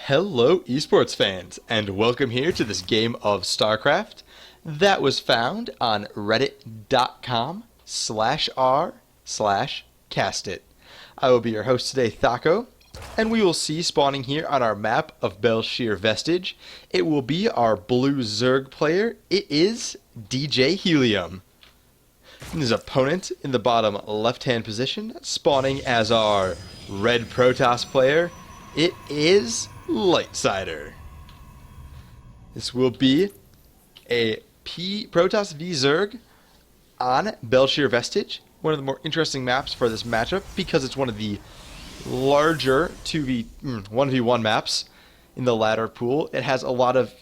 Hello esports fans, and welcome here to this game of StarCraft that was found on reddit.com/r/castit. I will be your host today, Thaco, and we will see spawning here on our map of Bel Shir Vestige. It will be our blue Zerg player. It is DJHelium. And his opponent in the bottom left-hand position, spawning as our red Protoss player, it is LightSider. This will be a Protoss v Zerg on Bel Shir Vestige, one of the more interesting maps for this matchup because it's one of the larger 1v1 maps in the ladder pool. It has a lot of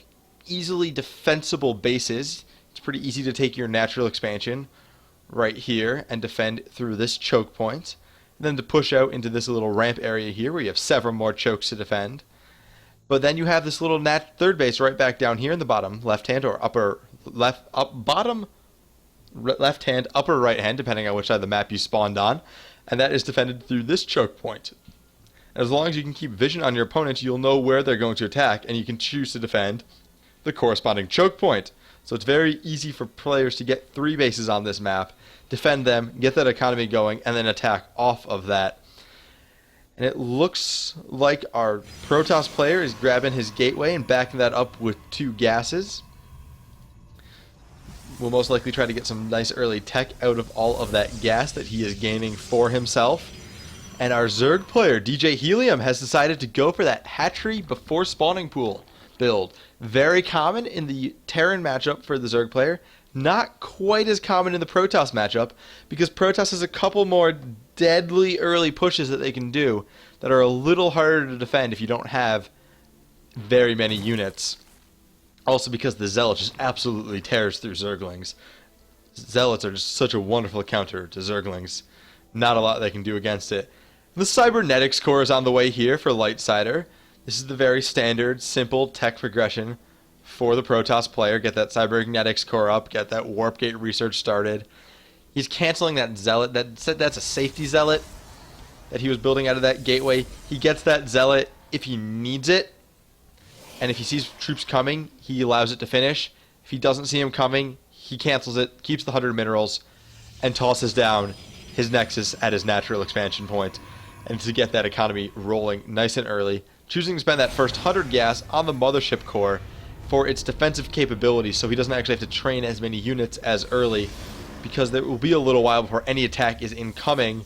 easily defensible bases. It's pretty easy to take your natural expansion right here and defend through this choke point. And then to push out into this little ramp area here where you have several more chokes to defend. But then you have this little third base right back down here in the bottom left hand or upper left bottom left hand, upper right hand, depending on which side of the map you spawned on, and that is defended through this choke point. As long as you can keep vision on your opponent, you'll know where they're going to attack, and you can choose to defend the corresponding choke point. So it's very easy for players to get 3 bases on this map, defend them, get that economy going, and then attack off of that. And it looks like our Protoss player is grabbing his gateway and backing that up with 2 gases. We'll most likely try to get some nice early tech out of all of that gas that he is gaining for himself. And our Zerg player, DJHelium, has decided to go for that hatchery before spawning pool build. Very common in the Terran matchup for the Zerg player. Not quite as common in the Protoss matchup, because Protoss has a couple more deadly early pushes that they can do that are a little harder to defend if you don't have very many units. Also because the Zealot just absolutely tears through Zerglings. Zealots are just such a wonderful counter to Zerglings. Not a lot they can do against it. The Cybernetics core is on the way here for LightSider. This is the very standard, simple tech progression for the Protoss player. Get that Cybernetics core up, get that Warp Gate research started. He's canceling that Zealot. That's a safety Zealot that he was building out of that gateway. He gets that Zealot if he needs it, and if he sees troops coming, he allows it to finish. If he doesn't see him coming, he cancels it, keeps the 100 minerals, and tosses down his Nexus at his natural expansion point, and to get that economy rolling nice and early, choosing to spend that first 100 gas on the Mothership core for its defensive capabilities, so he doesn't actually have to train as many units as early, because there will be a little while before any attack is incoming,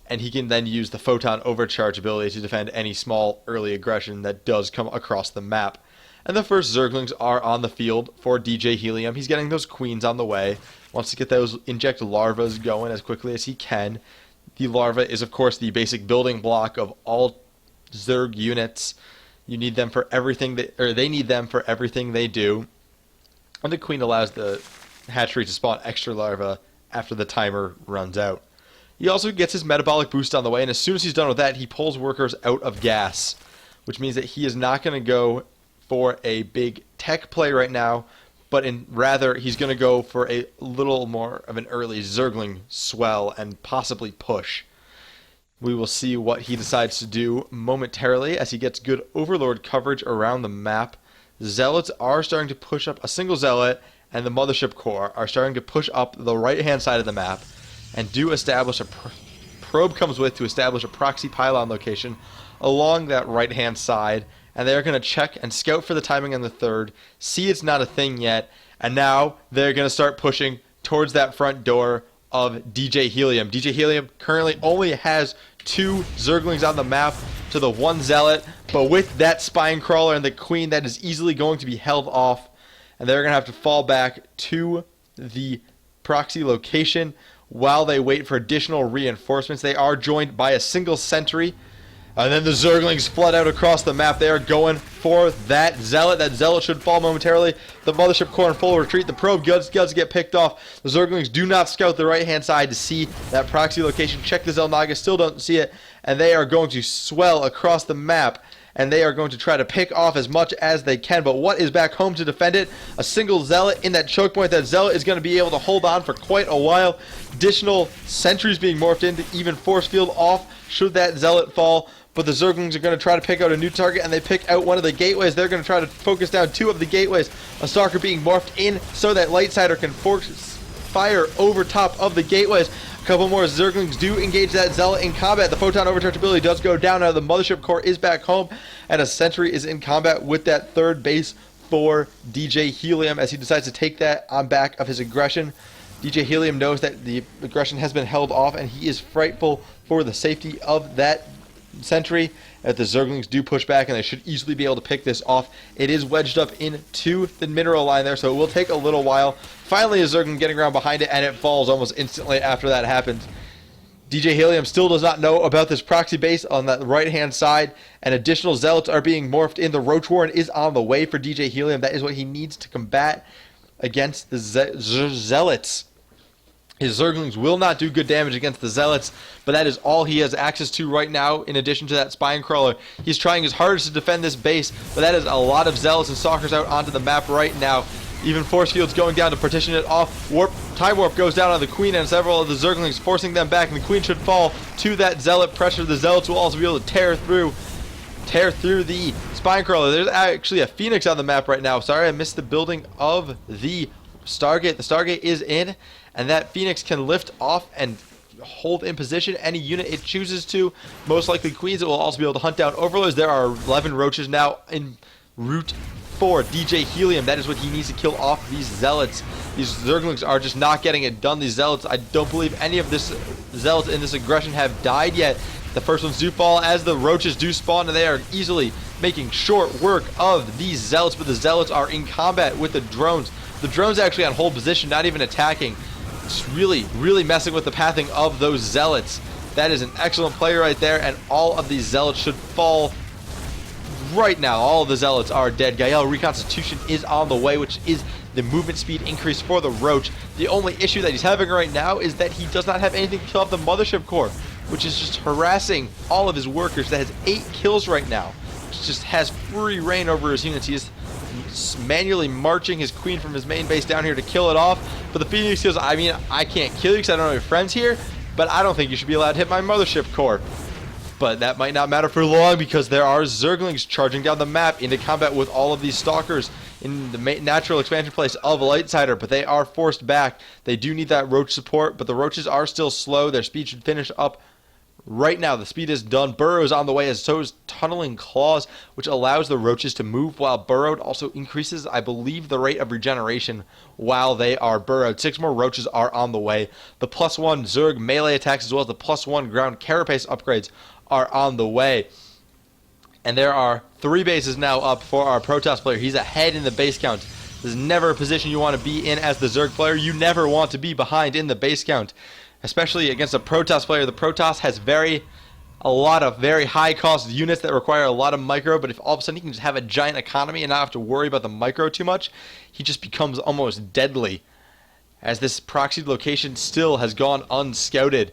and he can then use the Photon Overcharge ability to defend any small early aggression that does come across the map. And the first Zerglings are on the field for DJHelium. He's getting those queens on the way, wants to get those inject larvas going as quickly as he can. The larva is, of course, the basic building block of all Zerg units. You need them for everything they need them for everything they do. And the queen allows the hatchery to spawn extra larvae after the timer runs out. He also gets his metabolic boost on the way, and as soon as he's done with that, he pulls workers out of gas, which means that he is not going to go for a big tech play right now, but rather he's going to go for a little more of an early Zergling swell and possibly push. We will see what he decides to do momentarily as he gets good Overlord coverage around the map. Zealots are starting to push up. A single Zealot and the Mothership core are starting to push up the right-hand side of the map and do establish a probe comes with to establish a proxy pylon location along that right-hand side, and they're going to check and scout for the timing on the third, see it's not a thing yet, and now they're going to start pushing towards that front door of DJHelium. DJHelium currently only has 2 Zerglings on the map to the 1 Zealot, but with that Spine Crawler and the Queen, that is easily going to be held off, and they're going to have to fall back to the proxy location while they wait for additional reinforcements. They are joined by a single sentry, and then the Zerglings flood out across the map. They are going for that Zealot. That Zealot should fall momentarily. The Mothership core in full retreat. The probe does get picked off. The Zerglings do not scout the right-hand side to see that proxy location. Check the Xel'Naga, still don't see it, and they are going to swell across the map, and they are going to try to pick off as much as they can. But what is back home to defend it? A single Zealot in that choke point. That Zealot is going to be able to hold on for quite a while. Additional sentries being morphed into even force field off should that Zealot fall. but the Zerglings are going to try to pick out a new target, and they pick out one of the gateways. They're going to try to focus down 2 of the gateways. A Stalker being morphed in so that LightSider can force fire over top of the gateways. A couple more Zerglings do engage that Zealot in combat. The Photon Overcharge ability does go down. Now the Mothership Core is back home, and a Sentry is in combat with that 3rd base for DJHelium as he decides to take that on back of his aggression. DJHelium knows that the aggression has been held off, and he is frightful for the safety of that Sentry. If the Zerglings do push back, and they should easily be able to pick this off. It is wedged up into the mineral line there, so it will take a little while. Finally, a Zergling getting around behind it, and it falls almost instantly after that happens. DJHelium still does not know about this proxy base on that right-hand side, and additional Zealots are being morphed in. The Roach Warren is on the way for DJHelium. That is what he needs to combat against the Zealots. His Zerglings will not do good damage against the Zealots, but that is all he has access to right now in addition to that Spine Crawler. He's trying his hardest to defend this base, but that is a lot of Zealots and Stalkers out onto the map right now. Even Force Field's going down to partition it off. Time Warp goes down on the Queen and several of the Zerglings, forcing them back, and the Queen should fall to that Zealot pressure. The Zealots will also be able to tear through the Spine Crawler. There's actually a Phoenix on the map right now. Sorry, I missed the building of the Stargate. The Stargate is in, and that Phoenix can lift off and hold in position any unit it chooses to. Most likely Queens. It will also be able to hunt down Overlords. There are 11 Roaches now in route for DJHelium. That is what he needs to kill off these Zealots. These Zerglings are just not getting it done. These Zealots, I don't believe any of this Zealots in this aggression have died yet. The first ones do fall as the Roaches do spawn, and they are easily making short work of these Zealots, but the Zealots are in combat with the drones. The drones actually on hold position, not even attacking. It's really, really messing with the pathing of those Zealots. That is an excellent play right there, and all of these Zealots should fall right now. All of the Zealots are dead. Gael Reconstitution is on the way, which is the movement speed increase for the Roach. The only issue that he's having right now is that he does not have anything to kill off the Mothership Core, which is just harassing all of his workers. That has 8 kills right now, which just has free reign over his units. He is manually marching his Queen from his main base down here to kill it off. But the Phoenix goes, I mean, I can't kill you because I don't have any friends here, but I don't think you should be allowed to hit my Mothership Core. But that might not matter for long, because there are Zerglings charging down the map into combat with all of these Stalkers in the natural expansion place of LightSider, but they are forced back. They do need that Roach support, but the Roaches are still slow. Their speed should finish up right now. The speed is done. Burrow is on the way, as so is Tunneling Claws, which allows the Roaches to move, while Burrowed also increases, I believe, the rate of regeneration while they are burrowed. 6 more Roaches are on the way. The +1 Zerg melee attacks, as well as the +1 ground carapace upgrades, are on the way. And there are 3 bases now up for our Protoss player. He's ahead in the base count. This is never a position you want to be in as the Zerg player. You never want to be behind in the base count, especially against a Protoss player. The Protoss has a lot of very high cost units that require a lot of micro, but if all of a sudden he can just have a giant economy and not have to worry about the micro too much, he just becomes almost deadly, as this proxied location still has gone unscouted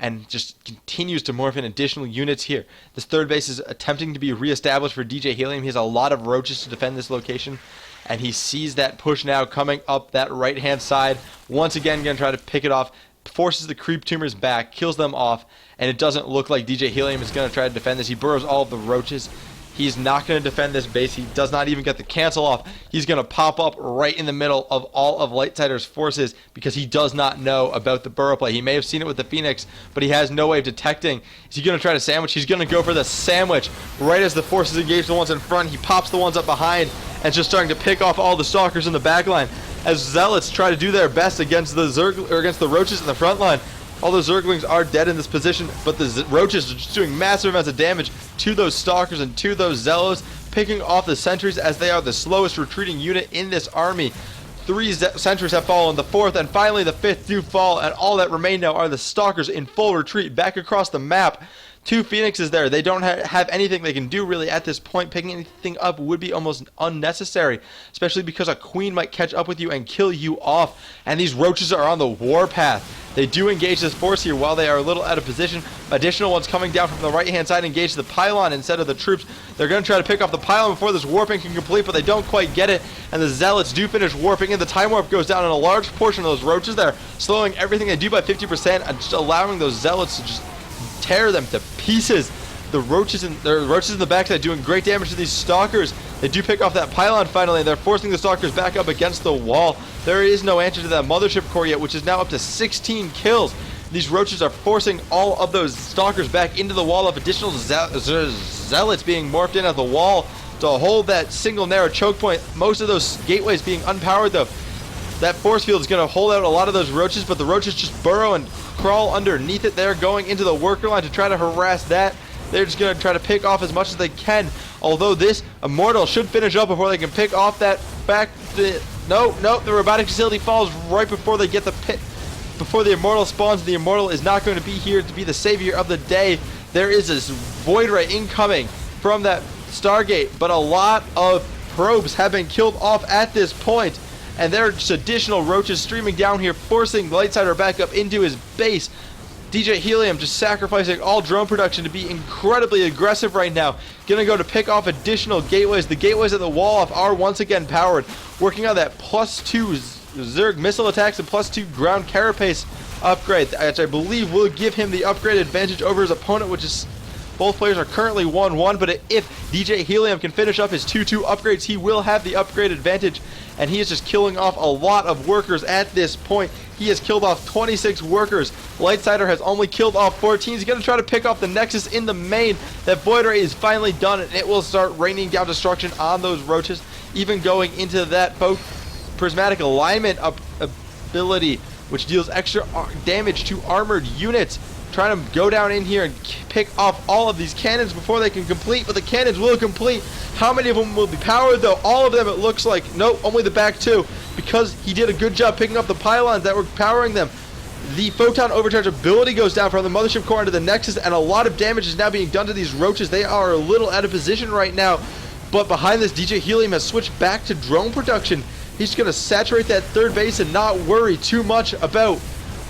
and just continues to morph in additional units here. This 3rd base is attempting to be reestablished for DJHelium. He has a lot of Roaches to defend this location, and he sees that push now coming up that right-hand side. Once again, going to try to pick it off, forces the Creep Tumors back, kills them off, and it doesn't look like DJHelium is going to try to defend this. He burrows all of the Roaches. He's not going to defend this base. He does not even get the cancel off. He's going to pop up right in the middle of all of LightSider's forces, because he does not know about the burrow play. He may have seen it with the Phoenix, but he has no way of detecting. Is he going to try to sandwich? He's going to go for the sandwich. Right as the forces engage the ones in front, he pops the ones up behind and is just starting to pick off all the Stalkers in the back line, as Zealots try to do their best against the against the Roaches in the front line. All the Zerglings are dead in this position, but the Roaches are just doing massive amounts of damage to those Stalkers and to those Zealots, picking off the Sentries, as they are the slowest retreating unit in this army. 3 Sentries have fallen, the 4th and finally the 5th do fall, and all that remain now are the Stalkers in full retreat back across the map. 2 Phoenixes there. They don't have anything they can do really at this point. Picking anything up would be almost unnecessary, especially because a Queen might catch up with you and kill you off. And these Roaches are on the warpath. They do engage this force here while they are a little out of position. Additional ones coming down from the right-hand side engage the pylon instead of the troops. They're going to try to pick off the pylon before this warping can complete, but they don't quite get it. And the Zealots do finish warping, and the Time Warp goes down, and a large portion of those Roaches there, slowing everything they do by 50% and just allowing those Zealots to just tear them to pieces. The roaches in the backside doing great damage to these stalkers. They do pick off that pylon finally, and they're forcing the stalkers back up against the wall. There is no answer to that mothership core yet, which is now up to 16 kills. These roaches are forcing all of those stalkers back into the wall of additional zealots being morphed in at the wall to hold that single narrow choke point. Most of those gateways being unpowered though. That force field is going to hold out a lot of those roaches, but the roaches just burrow and crawl underneath it. They're going into the worker line to try to harass that. They're just going to try to pick off as much as they can. Although this Immortal should finish up before they can pick off that back. No, the robotic facility falls right before they get the pit. Before the Immortal spawns, the Immortal is not going to be here to be the savior of the day. There is this Void Ray incoming from that Stargate, but a lot of probes have been killed off at this point, and there are just additional roaches streaming down here, forcing LightSider back up into his base. DJHelium just sacrificing all drone production to be incredibly aggressive right now. Gonna go to pick off additional gateways. The gateways at the wall off are once again powered, working on that +2 Zerg missile attacks and +2 ground carapace upgrade, which I believe will give him the upgrade advantage over his opponent, which is both players are currently 1-1, but if DJHelium can finish up his 2-2 upgrades, he will have the upgrade advantage, and he is just killing off a lot of workers at this point. He has killed off 26 workers. LightSider has only killed off 14. He's going to try to pick off the Nexus in the main. That Void Ray is finally done, and it will start raining down destruction on those roaches, even going into that prismatic alignment ability, which deals extra damage to armored units. Trying to go down in here and pick off all of these cannons before they can complete, but the cannons will complete. How many of them will be powered though? All of them, it looks like. Nope, only the back two, because he did a good job picking up the pylons that were powering them. The photon overcharge ability goes down from the mothership core into the Nexus, and a lot of damage is now being done to these roaches. They are a little out of position right now, but behind this, DJHelium has switched back to drone production. He's going to saturate that third base and not worry too much about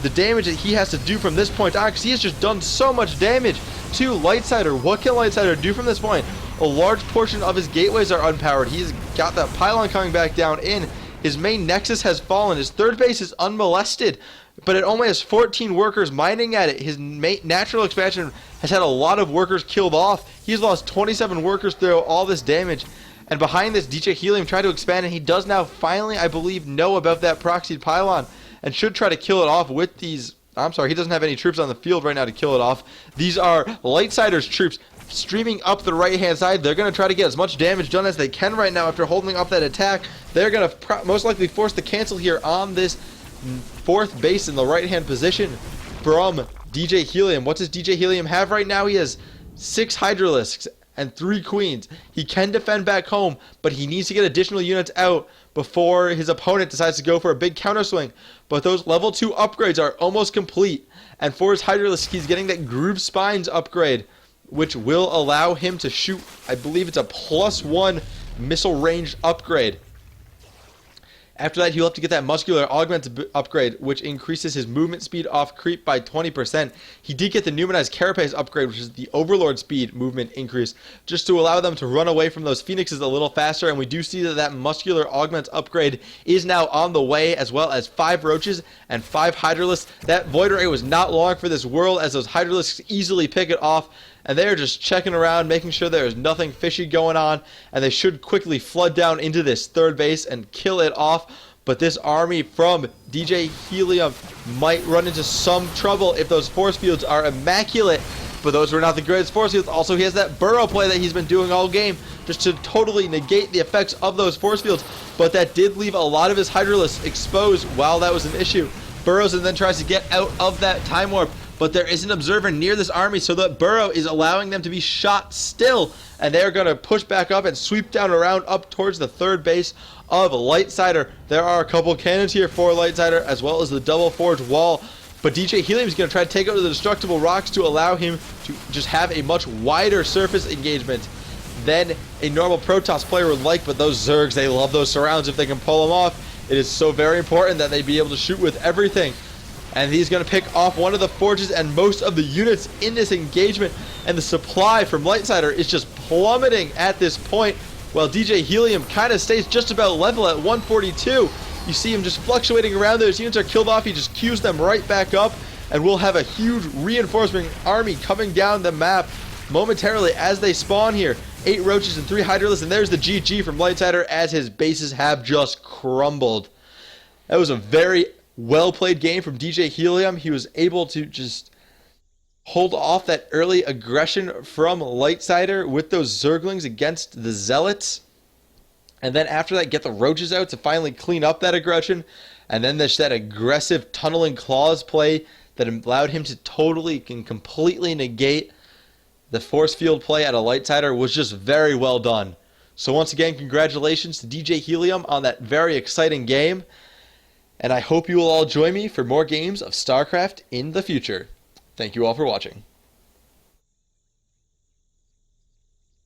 the damage that he has to do from this point on, because he has just done so much damage to LightSider. What can LightSider do from this point? A large portion of his gateways are unpowered. He's got that pylon coming back down in. His main Nexus has fallen. His third base is unmolested, but it only has 14 workers mining at it. His natural expansion has had a lot of workers killed off. He's lost 27 workers through all this damage. And behind this, DJHelium tried to expand, and he does now finally, I believe, know about that proxied pylon and should try to kill it off with these. I'm sorry, he doesn't have any troops on the field right now to kill it off. These are LightSider's troops streaming up the right-hand side. They're going to try to get as much damage done as they can right now after holding off that attack. They're going to most likely force the cancel here on this fourth base in the right-hand position from DJHelium. What does DJHelium have right now? He has 6 Hydralisks and 3 Queens. He can defend back home, but he needs to get additional units out before his opponent decides to go for a big counter swing. But those level 2 upgrades are almost complete, and for his Hydralisk, he's getting that Groove Spines upgrade, which will allow him to shoot, I believe it's a +1 missile range upgrade. After that, he'll have to get that Muscular Augment upgrade, which increases his movement speed off creep by 20%. He did get the Numenized Carapace upgrade, which is the Overlord speed movement increase, just to allow them to run away from those Phoenixes a little faster. And we do see that that Muscular Augment upgrade is now on the way, as well as 5 Roaches and 5 Hydralisks. That Void Ray was not long for this world, as those Hydralisks easily pick it off. And they're just checking around, making sure there's nothing fishy going on, and they should quickly flood down into this third base and kill it off. But this army from DJHelium might run into some trouble if those force fields are immaculate. But those were not the greatest force fields. Also, he has that burrow play that he's been doing all game, just to totally negate the effects of those force fields. But that did leave a lot of his Hydralisks exposed while that was an issue. Burrows and then tries to get out of that time warp. But there is an observer near this army, so that burrow is allowing them to be shot still. And they're going to push back up and sweep down around up towards the third base of LightSider. There are a couple cannons here for LightSider, as well as the double forge wall. But DJHelium is going to try to take out the destructible rocks to allow him to just have a much wider surface engagement than a normal Protoss player would like. But those Zergs, they love those surrounds if they can pull them off. It is so very important that they be able to shoot with everything. And he's going to pick off one of the forges and most of the units in this engagement. And the supply from LightSider is just plummeting at this point, while DJHelium kind of stays just about level at 142. You see him just fluctuating around. Those units are killed off. He just queues them right back up. And we'll have a huge reinforcement army coming down the map momentarily as they spawn here. 8 roaches and 3 hydralisks, and there's the GG from LightSider as his bases have just crumbled. That was a very well played game from DJHelium. He was able to just hold off that early aggression from LightSider with those Zerglings against the Zealots. And then after that, get the roaches out to finally clean up that aggression. And then there's that aggressive tunneling claws play that allowed him to totally and completely negate the force field play at a LightSider. Was just very well done. So once again, congratulations to DJHelium on that very exciting game. And I hope you will all join me for more games of StarCraft in the future. Thank you all for watching.